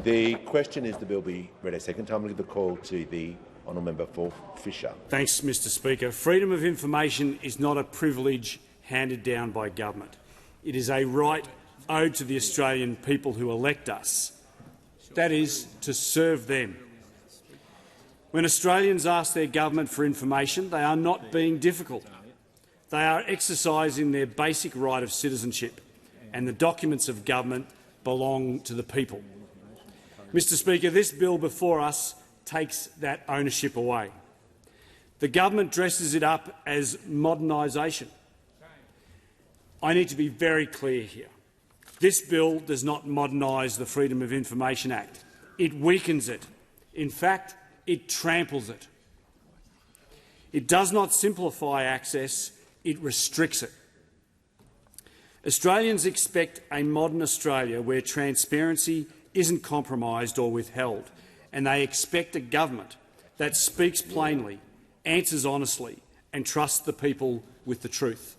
The question is the bill be read a second time. I'll give the call to the honourable member for Fisher. Thanks, Mr Speaker. Freedom of information is not a privilege handed down by government. It is a right owed to the Australian people who elect us. That is, to serve them. When Australians ask their government for information, they are not being difficult. They are exercising their basic right of citizenship, and the documents of government belong to the people. Mr Speaker, this bill before us takes that ownership away. The government dresses it up as modernisation. I need to be very clear here. This bill does not modernise the Freedom of Information Act. It weakens it. In fact, it tramples it. It does not simplify access, it restricts it. Australians expect a modern Australia where transparency isn't compromised or withheld, and they expect a government that speaks plainly, answers honestly and trusts the people with the truth.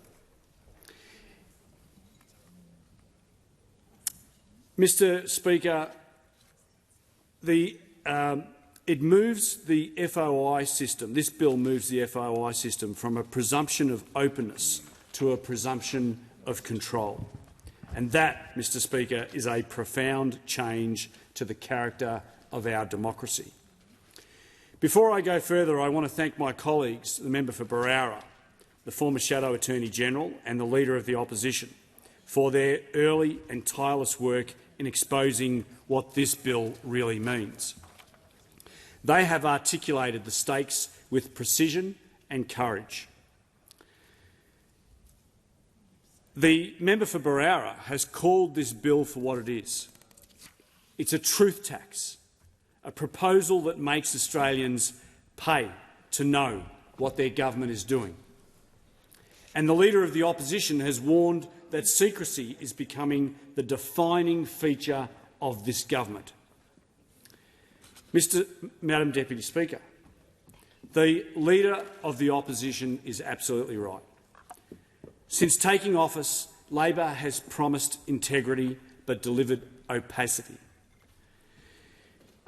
Mr Speaker, it moves the FOI system. This bill moves the FOI system from a presumption of openness to a presumption of control. And that, Mr Speaker, is a profound change to the character of our democracy. Before I go further, I want to thank my colleagues, the member for Barara, the former Shadow Attorney-General and the Leader of the Opposition, for their early and tireless work in exposing what this bill really means. They have articulated the stakes with precision and courage. The member for Barara has called this bill for what it is. It's a truth tax, a proposal that makes Australians pay to know what their government is doing. And the Leader of the Opposition has warned that secrecy is becoming the defining feature of this government. Madam Deputy Speaker, the Leader of the Opposition is absolutely right. Since taking office, Labor has promised integrity but delivered opacity.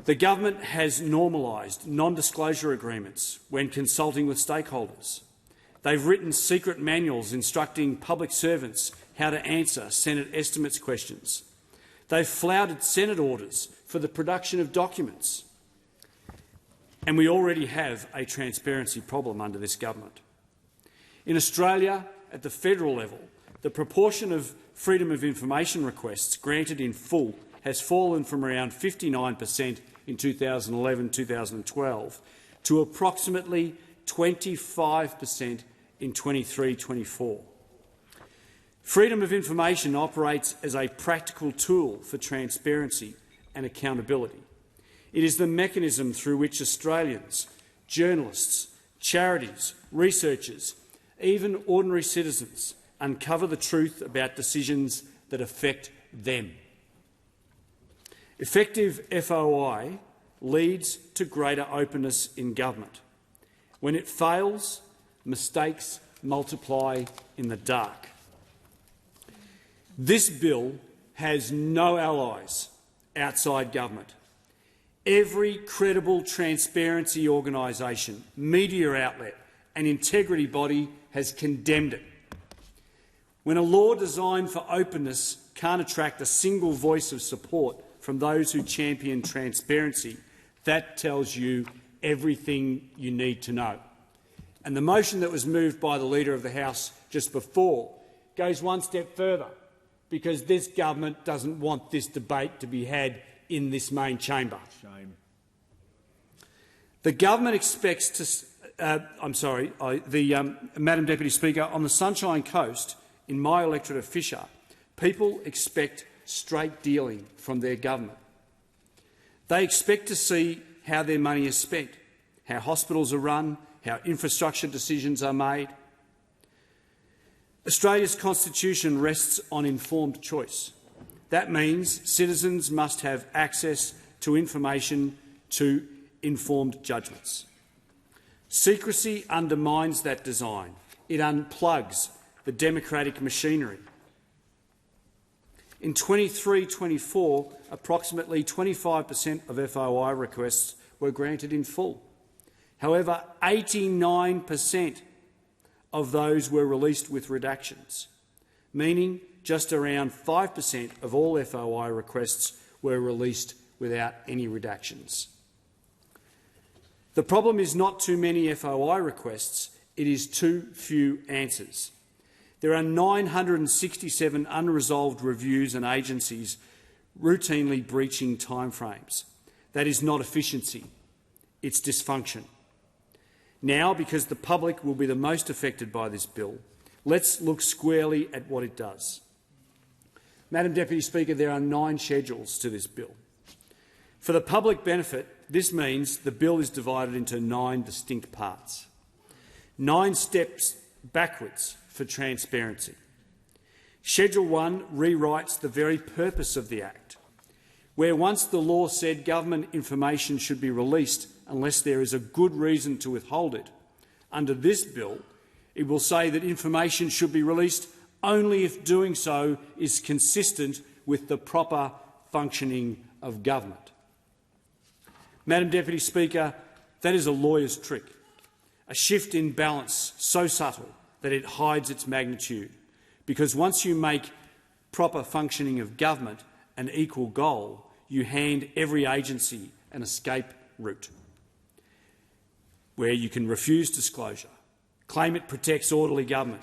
The government has normalised non-disclosure agreements when consulting with stakeholders. They've written secret manuals instructing public servants how to answer Senate estimates questions. They've flouted Senate orders for the production of documents. And we already have a transparency problem under this government. In Australia, at the federal level, the proportion of freedom of information requests granted in full has fallen from around 59% in 2011-2012 to approximately 25% in 23-24. Freedom of information operates as a practical tool for transparency and accountability. It is the mechanism through which Australians, journalists, charities, researchers, even ordinary citizens uncover the truth about decisions that affect them. Effective FOI leads to greater openness in government. When it fails, mistakes multiply in the dark. This bill has no allies outside government. Every credible transparency organisation, media outlet and integrity body has condemned it. When a law designed for openness can't attract a single voice of support from those who champion transparency, that tells you everything you need to know. And the motion that was moved by the Leader of the House just before goes one step further, because this government doesn't want this debate to be had in this main chamber. Shame. The government expects to Madam Deputy Speaker, on the Sunshine Coast, in my electorate of Fisher, people expect straight dealing from their government. They expect to see how their money is spent, how hospitals are run, how infrastructure decisions are made. Australia's constitution rests on informed choice. That means citizens must have access to information to informed judgments. Secrecy undermines that design. It unplugs the democratic machinery. In 23-24, approximately 25% of FOI requests were granted in full. However, 89% of those were released with redactions, meaning just around 5% of all FOI requests were released without any redactions. The problem is not too many FOI requests, it is too few answers. There are 967 unresolved reviews and agencies routinely breaching timeframes. That is not efficiency, it's dysfunction. Now, because the public will be the most affected by this bill, let's look squarely at what it does. Madam Deputy Speaker, there are 9 schedules to this bill. For the public benefit, this means the bill is divided into 9 distinct parts. 9 steps backwards for transparency. Schedule 1 rewrites the very purpose of the Act, where once the law said government information should be released unless there is a good reason to withhold it. Under this bill, it will say that information should be released only if doing so is consistent with the proper functioning of government. Madam Deputy Speaker, that is a lawyer's trick, a shift in balance so subtle that it hides its magnitude, because once you make proper functioning of government an equal goal, you hand every agency an escape route, where you can refuse disclosure, claim it protects orderly government,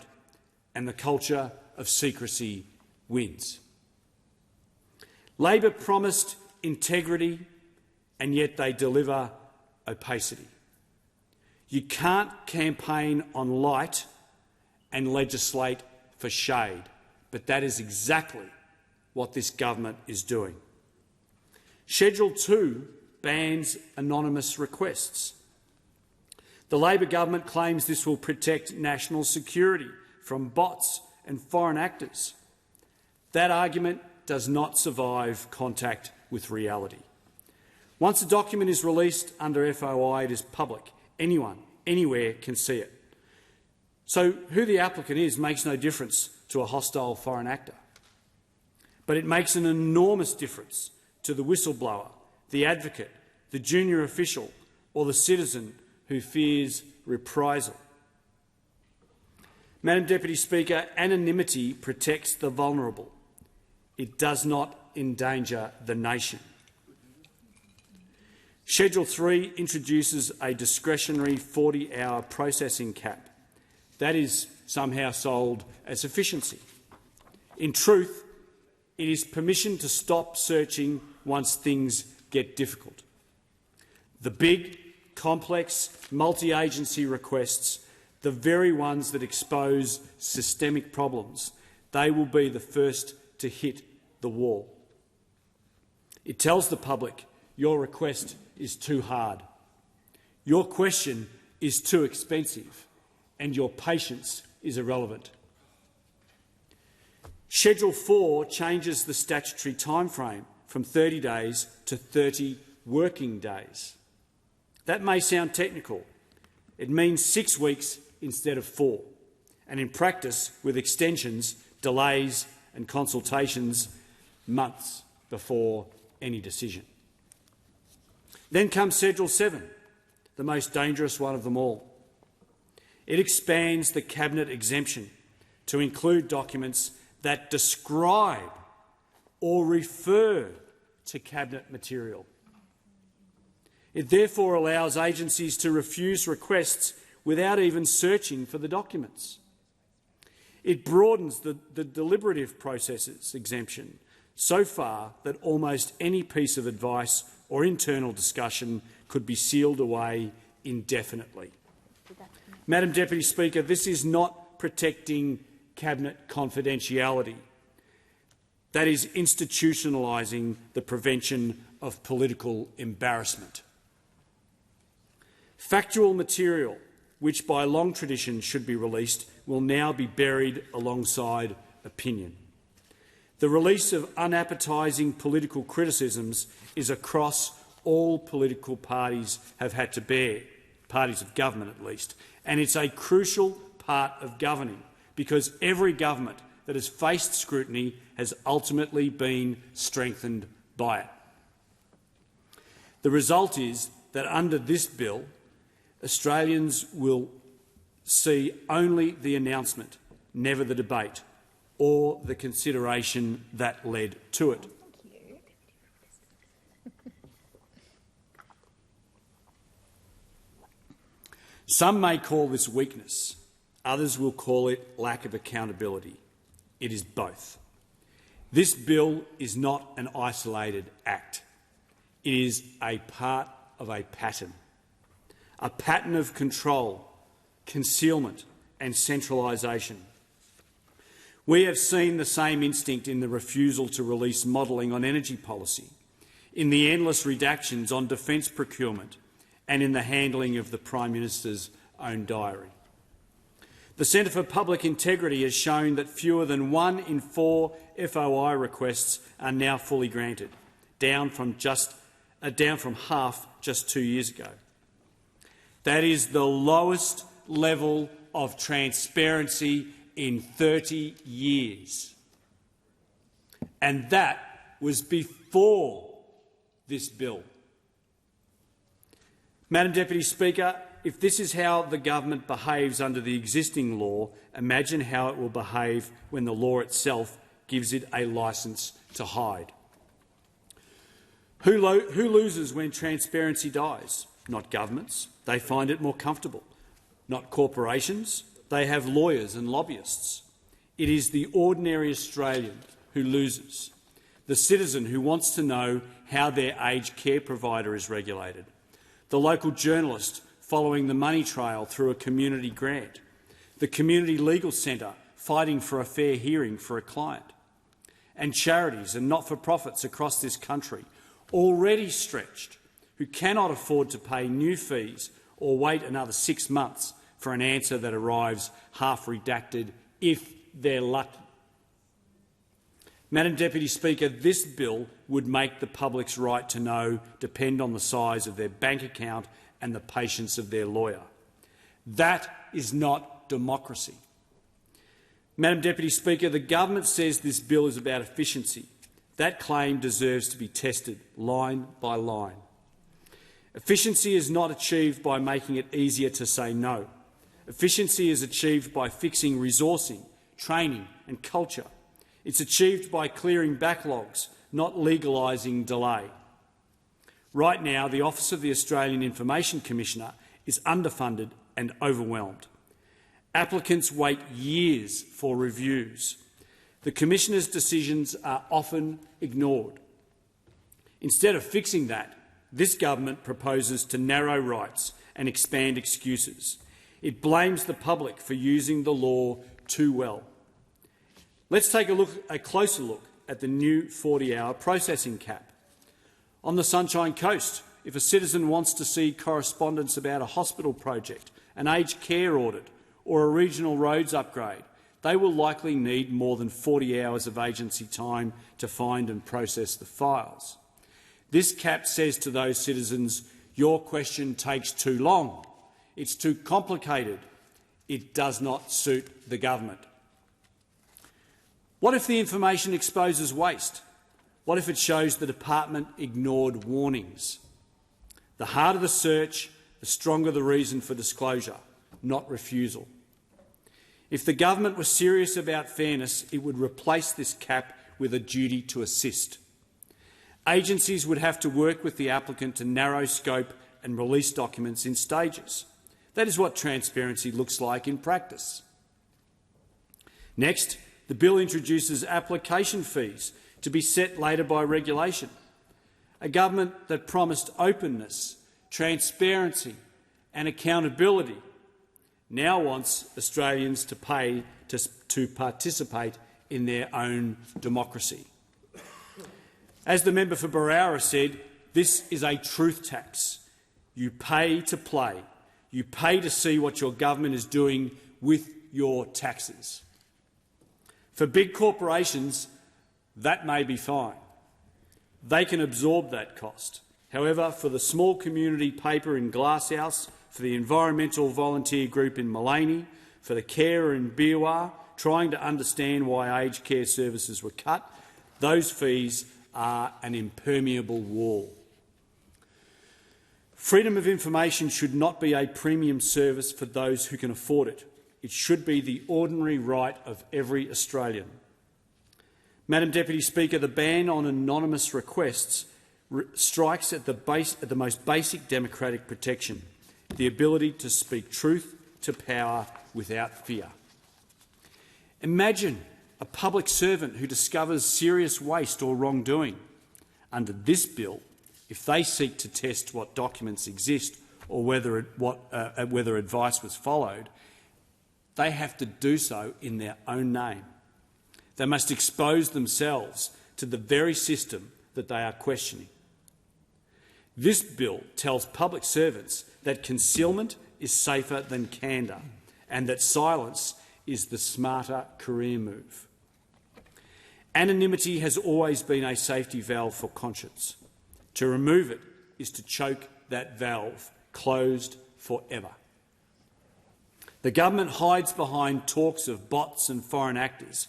and the culture of secrecy wins. Labor promised integrity, and yet they deliver opacity. You can't campaign on light and legislate for shade, but that is exactly what this government is doing. Schedule 2 bans anonymous requests. The Labor government claims this will protect national security from bots and foreign actors. That argument does not survive contact with reality. Once a document is released under FOI, it is public. Anyone, anywhere can see it. So who the applicant is makes no difference to a hostile foreign actor. But it makes an enormous difference to the whistleblower, the advocate, the junior official, or the citizen who fears reprisal. Madam Deputy Speaker, anonymity protects the vulnerable. It does not endanger the nation. Schedule 3 introduces a discretionary 40-hour processing cap. That is somehow sold as efficiency. In truth, it is permission to stop searching once things get difficult. The big, complex, multi-agency requests, the very ones that expose systemic problems, they will be the first to hit the wall. It tells the public your request is too hard, your question is too expensive, and your patience is irrelevant. Schedule 4 changes the statutory timeframe from 30 days to 30 working days. That may sound technical. It means 6 weeks instead of 4, and in practice, with extensions, delays and consultations, months before any decision. Then comes Schedule 7, the most dangerous one of them all. It expands the Cabinet exemption to include documents that describe or refer to Cabinet material. It therefore allows agencies to refuse requests without even searching for the documents. It broadens the deliberative processes exemption so far that almost any piece of advice or internal discussion could be sealed away indefinitely. Madam Deputy Speaker, this is not protecting Cabinet confidentiality. That is institutionalising the prevention of political embarrassment. Factual material, which by long tradition should be released, will now be buried alongside opinion. The release of unappetising political criticisms is a cross all political parties have had to bear, parties of government at least, and it's a crucial part of governing, because every government that has faced scrutiny has ultimately been strengthened by it. The result is that under this bill, Australians will see only the announcement, never the debate or the consideration that led to it. Some may call this weakness. Others will call it lack of accountability. It is both. This bill is not an isolated act. It is a part of a pattern of control, concealment and centralisation. We have seen the same instinct in the refusal to release modelling on energy policy, in the endless redactions on defence procurement and in the handling of the Prime Minister's own diary. The Centre for Public Integrity has shown that fewer than 1 in 4 FOI requests are now fully granted, down from half just 2 years ago. That is the lowest level of transparency in 30 years. And that was before this bill. Madam Deputy Speaker, if this is how the government behaves under the existing law, imagine how it will behave when the law itself gives it a licence to hide. Who loses when transparency dies? Not governments. They find it more comfortable. Not corporations. They have lawyers and lobbyists. It is the ordinary Australian who loses, the citizen who wants to know how their aged care provider is regulated, the local journalist following the money trail through a community grant, the community legal centre fighting for a fair hearing for a client, and charities and not-for-profits across this country already stretched, who cannot afford to pay new fees or wait another 6 months for an answer that arrives half-redacted if they're lucky. Madam Deputy Speaker, this bill would make the public's right to know depend on the size of their bank account and the patience of their lawyer. That is not democracy. Madam Deputy Speaker, the government says this bill is about efficiency. That claim deserves to be tested line by line. Efficiency is not achieved by making it easier to say no. Efficiency is achieved by fixing resourcing, training and culture. It's achieved by clearing backlogs, not legalising delay. Right now, the Office of the Australian Information Commissioner is underfunded and overwhelmed. Applicants wait years for reviews. The Commissioner's decisions are often ignored. Instead of fixing that, this government proposes to narrow rights and expand excuses. It blames the public for using the law too well. Let's take a closer look at the new 40-hour processing cap. On the Sunshine Coast, if a citizen wants to see correspondence about a hospital project, an aged care audit or a regional roads upgrade, they will likely need more than 40 hours of agency time to find and process the files. This cap says to those citizens, your question takes too long, it's too complicated, it does not suit the government. What if the information exposes waste? What if it shows the department ignored warnings? The harder the search, the stronger the reason for disclosure, not refusal. If the government was serious about fairness, it would replace this cap with a duty to assist. Agencies would have to work with the applicant to narrow scope and release documents in stages. That is what transparency looks like in practice. Next, the bill introduces application fees to be set later by regulation. A government that promised openness, transparency and accountability now wants Australians to pay to participate in their own democracy. As the member for Barara said, this is a truth tax. You pay to play. You pay to see what your government is doing with your taxes. For big corporations, that may be fine. They can absorb that cost. However, for the small community paper in Glasshouse, for the environmental volunteer group in Mullaney, for the carer in Biwa, trying to understand why aged care services were cut, those fees are an impermeable wall. Freedom of information should not be a premium service for those who can afford it. It should be the ordinary right of every Australian. Madam Deputy Speaker, the ban on anonymous requests strikes at the most basic democratic protection, the ability to speak truth to power without fear. Imagine a public servant who discovers serious waste or wrongdoing. Under this bill, if they seek to test what documents exist or whether advice was followed, they have to do so in their own name. They must expose themselves to the very system that they are questioning. This bill tells public servants that concealment is safer than candour and that silence is the smarter career move. Anonymity has always been a safety valve for conscience. To remove it is to choke that valve closed forever. The government hides behind talks of bots and foreign actors,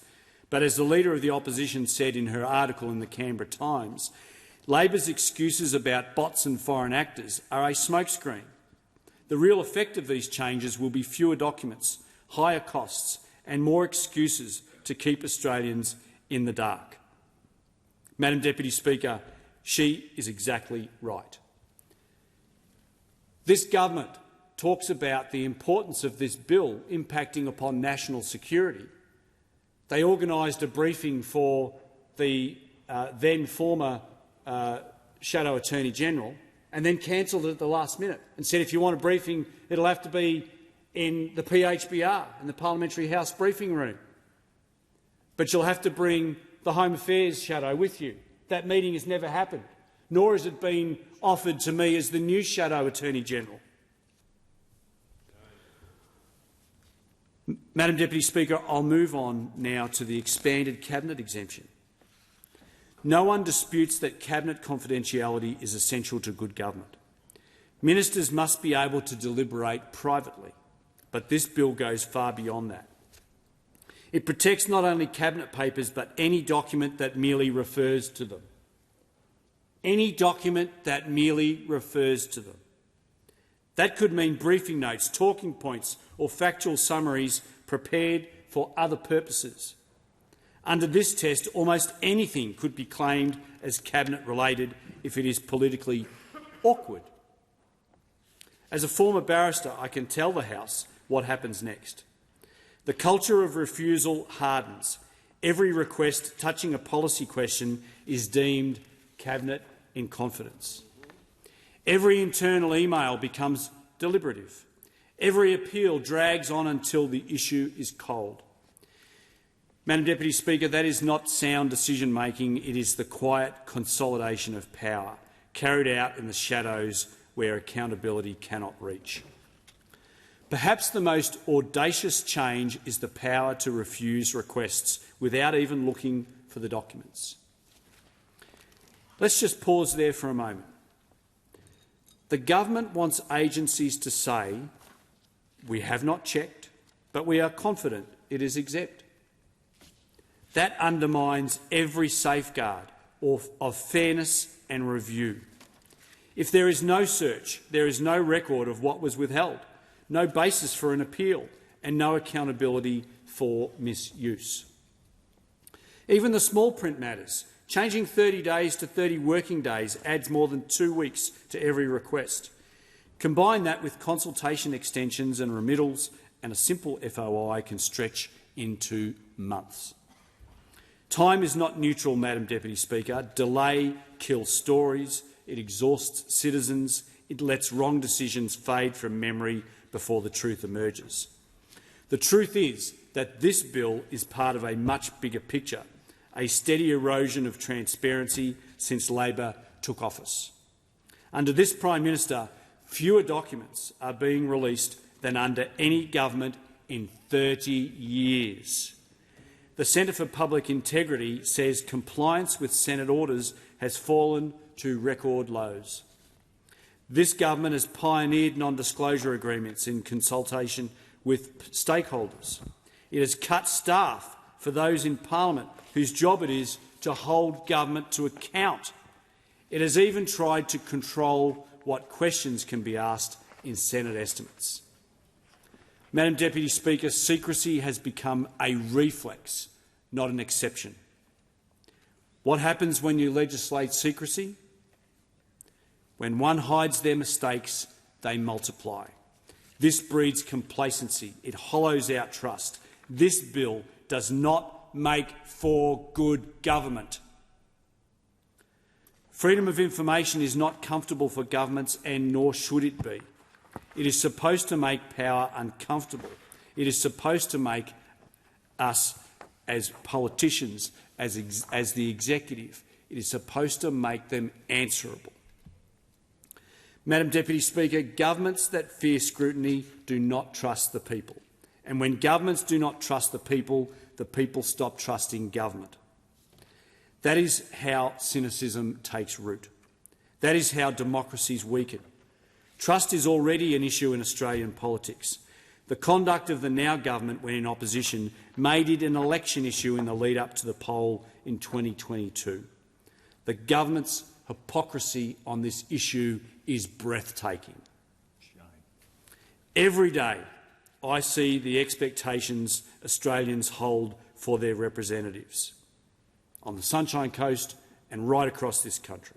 but as the Leader of the Opposition said in her article in the Canberra Times, Labor's excuses about bots and foreign actors are a smokescreen. The real effect of these changes will be fewer documents, higher costs and more excuses to keep Australians in the dark. Madam Deputy Speaker, she is exactly right. This government talks about the importance of this bill impacting upon national security. They organised a briefing for the then former Shadow Attorney-General and then cancelled it at the last minute and said if you want a briefing, it'll have to be in the PHBR, in the Parliamentary House briefing room. But you'll have to bring the Home Affairs Shadow with you. That meeting has never happened, nor has it been offered to me as the new Shadow Attorney-General. Madam Deputy Speaker, I'll move on now to the expanded Cabinet exemption. No one disputes that Cabinet confidentiality is essential to good government. Ministers must be able to deliberate privately, but this bill goes far beyond that. It protects not only Cabinet papers but any document that merely refers to them. Any document that merely refers to them. That could mean briefing notes, talking points or factual summaries prepared for other purposes. Under this test, almost anything could be claimed as Cabinet-related if it is politically awkward. As a former barrister, I can tell the House what happens next. The culture of refusal hardens. Every request touching a policy question is deemed Cabinet in confidence. Every internal email becomes deliberative. Every appeal drags on until the issue is cold. Madam Deputy Speaker, that is not sound decision-making. It is the quiet consolidation of power, carried out in the shadows where accountability cannot reach. Perhaps the most audacious change is the power to refuse requests without even looking for the documents. Let's just pause there for a moment. The government wants agencies to say, we have not checked, but we are confident it is exempt. That undermines every safeguard of fairness and review. If there is no search, there is no record of what was withheld, no basis for an appeal and no accountability for misuse. Even the small print matters. Changing 30 days to 30 working days adds more than 2 weeks to every request. Combine that with consultation extensions and remittals, and a simple FOI can stretch into months. Time is not neutral, Madam Deputy Speaker. Delay kills stories, it exhausts citizens, it lets wrong decisions fade from memory before the truth emerges. The truth is that this bill is part of a much bigger picture, a steady erosion of transparency since Labor took office. Under this Prime Minister, fewer documents are being released than under any government in 30 years. The Centre for Public Integrity says compliance with Senate orders has fallen to record lows. This government has pioneered non-disclosure agreements in consultation with stakeholders. It has cut staff for those in Parliament whose job it is to hold government to account. It has even tried to control what questions can be asked in Senate estimates. Madam Deputy Speaker, secrecy has become a reflex, not an exception. What happens when you legislate secrecy? When one hides their mistakes, they multiply. This breeds complacency. It hollows out trust. This bill does not make for good government. Freedom of information is not comfortable for governments, and nor should it be. It is supposed to make power uncomfortable. It is supposed to make us, as politicians, as the executive, it is supposed to make them answerable. Madam Deputy Speaker, governments that fear scrutiny do not trust the people. And when governments do not trust the people stop trusting government. That is how cynicism takes root. That is how democracies weaken. Trust is already an issue in Australian politics. The conduct of the now government when in opposition made it an election issue in the lead-up to the poll in 2022. The government's hypocrisy on this issue is breathtaking. Every day I see the expectations Australians hold for their representatives on the Sunshine Coast and right across this country.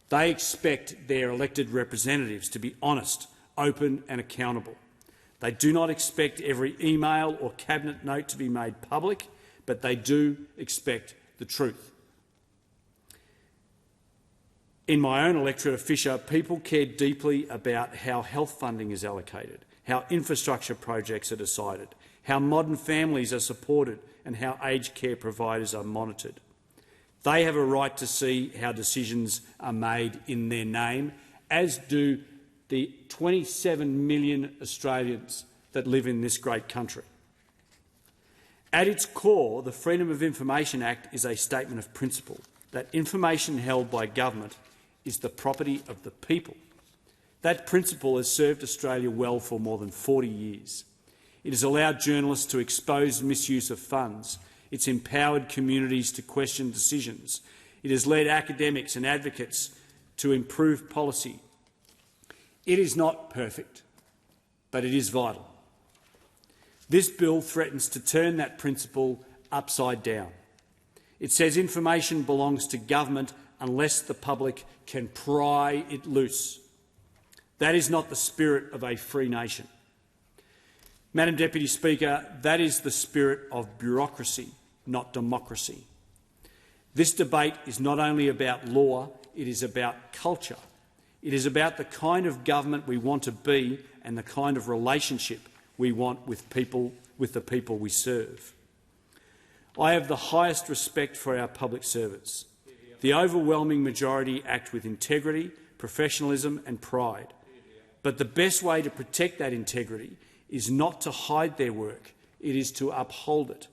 They expect their elected representatives to be honest, open and accountable. They do not expect every email or cabinet note to be made public, but they do expect the truth. In my own electorate of Fisher, people care deeply about how health funding is allocated, how infrastructure projects are decided, how modern families are supported and how aged care providers are monitored. They have a right to see how decisions are made in their name, as do the 27 million Australians that live in this great country. At its core, the Freedom of Information Act is a statement of principle that information held by government is the property of the people. That principle has served Australia well for more than 40 years. It has allowed journalists to expose misuse of funds. It's empowered communities to question decisions. It has led academics and advocates to improve policy. It is not perfect, but it is vital. This bill threatens to turn that principle upside down. It says information belongs to government unless the public can pry it loose. That is not the spirit of a free nation. Madam Deputy Speaker, that is the spirit of bureaucracy, not democracy. This debate is not only about law, it is about culture. It is about the kind of government we want to be and the kind of relationship we want with the people we serve. I have the highest respect for our public servants. The overwhelming majority act with integrity, professionalism and pride. But the best way to protect that integrity is not to hide their work, it is to uphold it.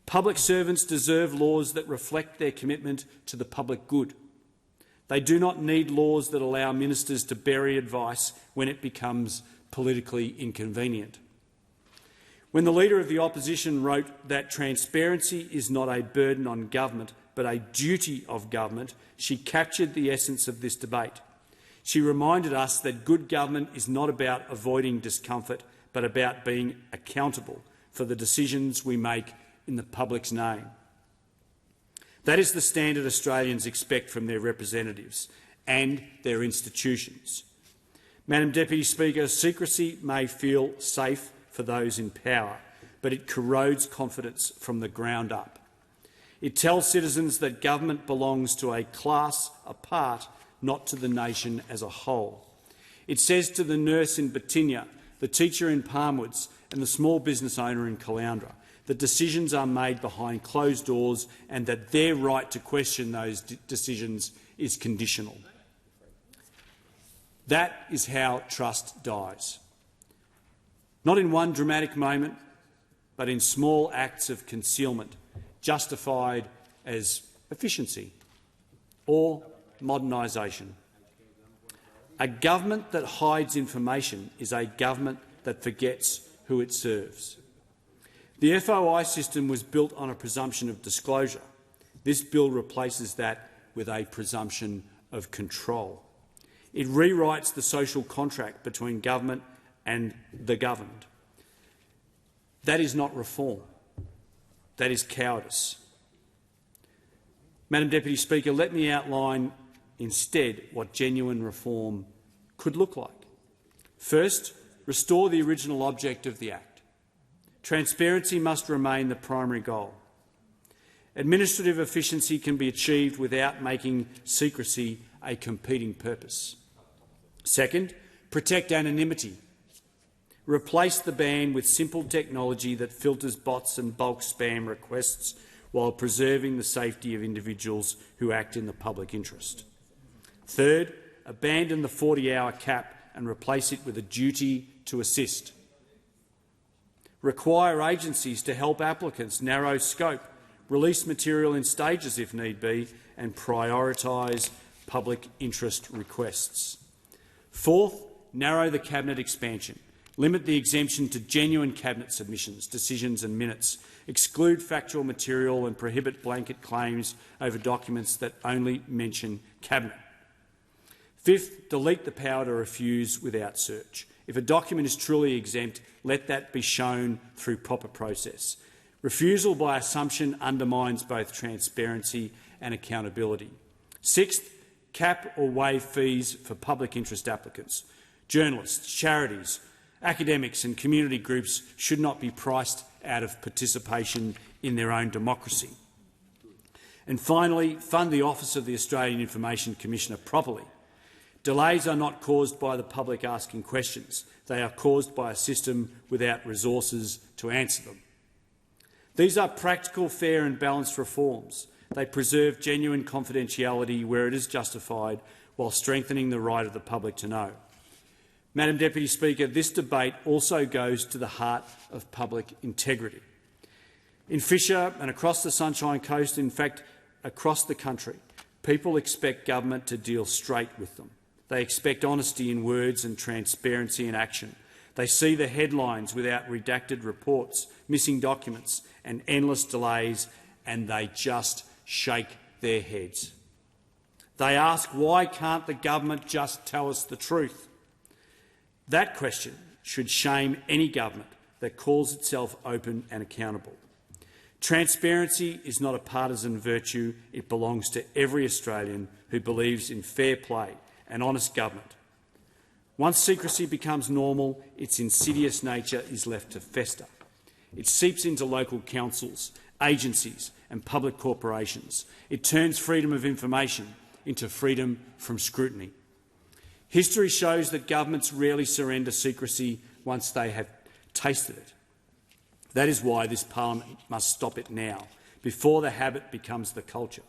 Public servants deserve laws that reflect their commitment to the public good. They do not need laws that allow ministers to bury advice when it becomes politically inconvenient. When the Leader of the Opposition wrote that transparency is not a burden on government but a duty of government, she captured the essence of this debate. She reminded us that good government is not about avoiding discomfort but about being accountable for the decisions we make in the public's name. That is the standard Australians expect from their representatives and their institutions. Madam Deputy Speaker, secrecy may feel safe for those in power, but it corrodes confidence from the ground up. It tells citizens that government belongs to a class apart, not to the nation as a whole. It says to the nurse in Batinia, the teacher in Palmwoods and the small business owner in Caloundra that decisions are made behind closed doors and that their right to question those decisions is conditional. That is how trust dies. Not in one dramatic moment, but in small acts of concealment justified as efficiency or modernisation. A government that hides information is a government that forgets who it serves. The FOI system was built on a presumption of disclosure. This bill replaces that with a presumption of control. It rewrites the social contract between government and the governed. That is not reform. That is cowardice. Madam Deputy Speaker, let me outline instead what genuine reform could look like. First, restore the original object of the Act. Transparency must remain the primary goal. Administrative efficiency can be achieved without making secrecy a competing purpose. Second, protect anonymity. Replace the ban with simple technology that filters bots and bulk spam requests while preserving the safety of individuals who act in the public interest. Third, abandon the 40-hour cap and replace it with a duty to assist. Require agencies to help applicants narrow scope, release material in stages if need be, and prioritise public interest requests. Fourth, narrow the Cabinet expansion. Limit the exemption to genuine Cabinet submissions, decisions and minutes. Exclude factual material and prohibit blanket claims over documents that only mention Cabinet. Fifth, delete the power to refuse without search. If a document is truly exempt, let that be shown through proper process. Refusal by assumption undermines both transparency and accountability. Sixth, cap or waive fees for public interest applicants. Journalists, charities, academics and community groups should not be priced out of participation in their own democracy. And finally, fund the Office of the Australian Information Commissioner properly. Delays are not caused by the public asking questions. They are caused by a system without resources to answer them. These are practical, fair and balanced reforms. They preserve genuine confidentiality where it is justified, while strengthening the right of the public to know. Madam Deputy Speaker, this debate also goes to the heart of public integrity. In Fisher and across the Sunshine Coast, in fact across the country, people expect government to deal straight with them. They expect honesty in words and transparency in action. They see the headlines without redacted reports, missing documents and endless delays, and they just shake their heads. They ask, why can't the government just tell us the truth? That question should shame any government that calls itself open and accountable. Transparency is not a partisan virtue. It belongs to every Australian who believes in fair play and honest government. Once secrecy becomes normal, its insidious nature is left to fester. It seeps into local councils, agencies and public corporations. It turns freedom of information into freedom from scrutiny. History shows that governments rarely surrender secrecy once they have tasted it. That is why this parliament must stop it now, before the habit becomes the culture.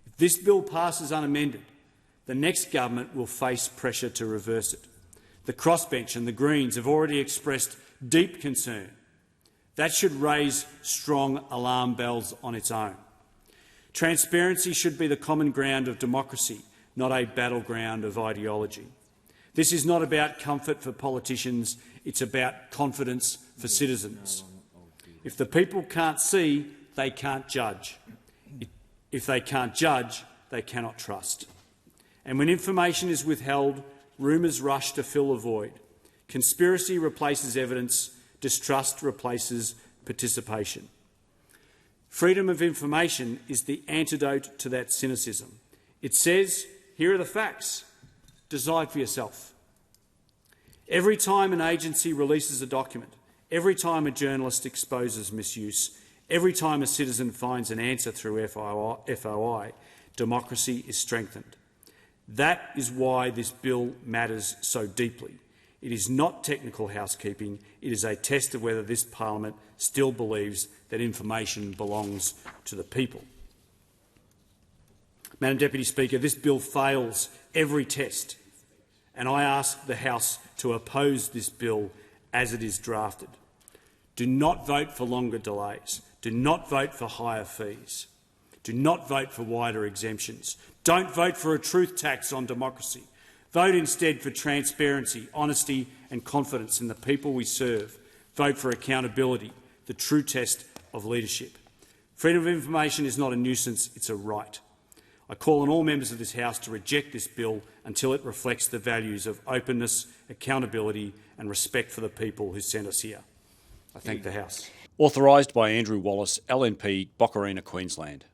If this bill passes unamended, the next government will face pressure to reverse it. The crossbench and the Greens have already expressed deep concern. That should raise strong alarm bells on its own. Transparency should be the common ground of democracy, not a battleground of ideology. This is not about comfort for politicians, it's about confidence for citizens. If the people can't see, they can't judge. If they can't judge, they cannot trust. And when information is withheld, rumours rush to fill a void. Conspiracy replaces evidence, distrust replaces participation. Freedom of information is the antidote to that cynicism. It says, here are the facts. Decide for yourself. Every time an agency releases a document, every time a journalist exposes misuse, every time a citizen finds an answer through FOI, democracy is strengthened. That is why this bill matters so deeply. It is not technical housekeeping. It is a test of whether this parliament still believes that information belongs to the people. Madam Deputy Speaker, this bill fails every test, and I ask the House to oppose this bill as it is drafted. Do not vote for longer delays. Do not vote for higher fees. Do not vote for wider exemptions. Don't vote for a truth tax on democracy. Vote instead for transparency, honesty and confidence in the people we serve. Vote for accountability, the true test of leadership. Freedom of information is not a nuisance, it's a right. I call on all members of this House to reject this bill until it reflects the values of openness, accountability and respect for the people who sent us here. I thank the House. Authorised by Andrew Wallace, LNP, Boccarina, Queensland.